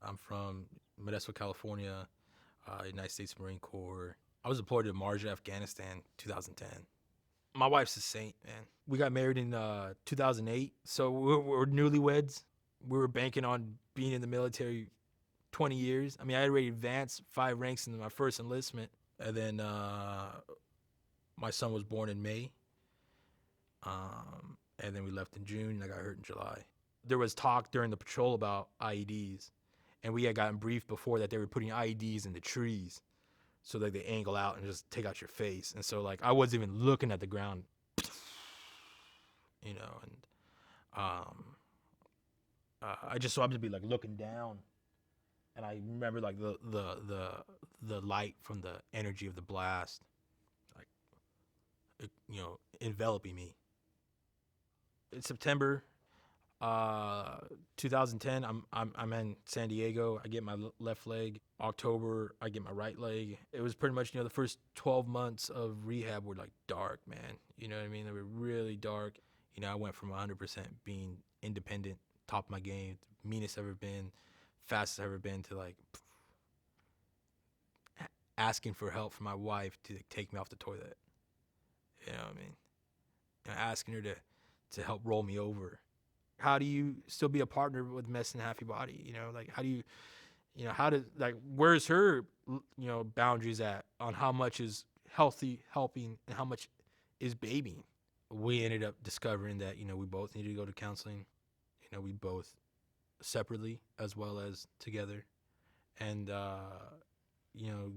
I'm from Modesto, California, United States Marine Corps. I was deployed to Marja, Afghanistan, 2010. My wife's a saint, man. We got married in 2008, so we're newlyweds. We were banking on being in the military 20 years. I mean, I had already advanced 5 ranks in my first enlistment, and then my son was born in May, and then we left in June, and I got hurt in July. There was talk during the patrol about IEDs, and we had gotten briefed before that they were putting IEDs in the trees so that they angle out and just take out your face. And so, like, I wasn't even looking at the ground, and um, I just so happened to be like looking down, and I remember like the light from the energy of the blast, like enveloping me. In September, 2010, I'm in San Diego. I get my left leg. October, I get my right leg. It was pretty much the first 12 months of rehab were like dark, man. You know what I mean? They were really dark. I went from 100% being independent, top of my game, meanest I've ever been, fastest I've ever been, to like asking for help from my wife to take me off the toilet. You know what I mean? Asking her to help roll me over. How do you still be a partner with mess and half your body? Like how do you, how to, like, where's her, boundaries at on how much is healthy helping and how much is babying? We ended up discovering that, we both needed to go to counseling. We both separately as well as together, and,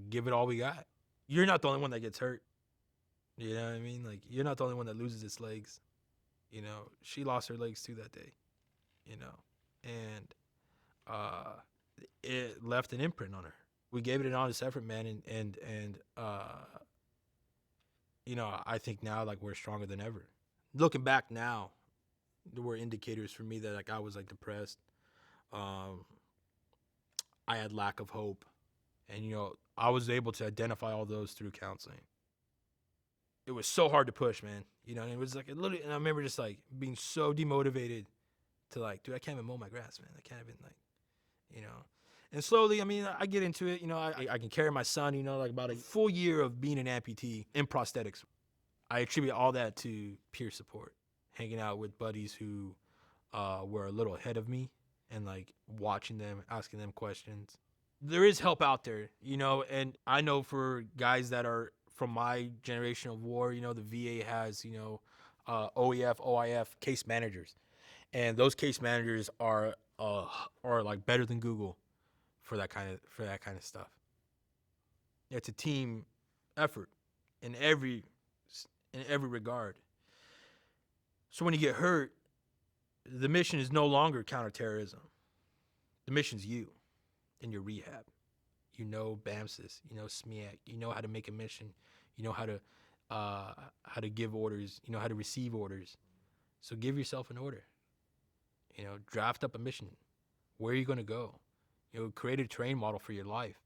give it all we got. You're not the only one that gets hurt. You know what I mean? Like, you're not the only one that loses its legs. She lost her legs too that day, and uh, it left an imprint on her. We gave it an honest effort, man, and I think now, like, we're stronger than ever. Looking back now, there were indicators for me that, like, I was like depressed. Um, I had lack of hope, and I was able to identify all those through counseling. It was so hard to push, man. And it was like literally, and I remember just like being so demotivated to like, dude, I can't even mow my grass, man. I can't even like, you know. And slowly, I mean, I get into it. I can carry my son. Like about a full year of being an amputee in prosthetics. I attribute all that to peer support, hanging out with buddies who were a little ahead of me, and like watching them, asking them questions. There is help out there, and I know for guys that are from my generation of war, the VA has, OEF, OIF case managers, and those case managers are like better than Google for that kind of stuff. It's a team effort in every regard. So when you get hurt, the mission is no longer counterterrorism. The mission's you in your rehab. BAMSIS, SMEAC, how to make a mission, how to give orders, how to receive orders. So give yourself an order. Draft up a mission. Where are you going to go? Create a terrain model for your life.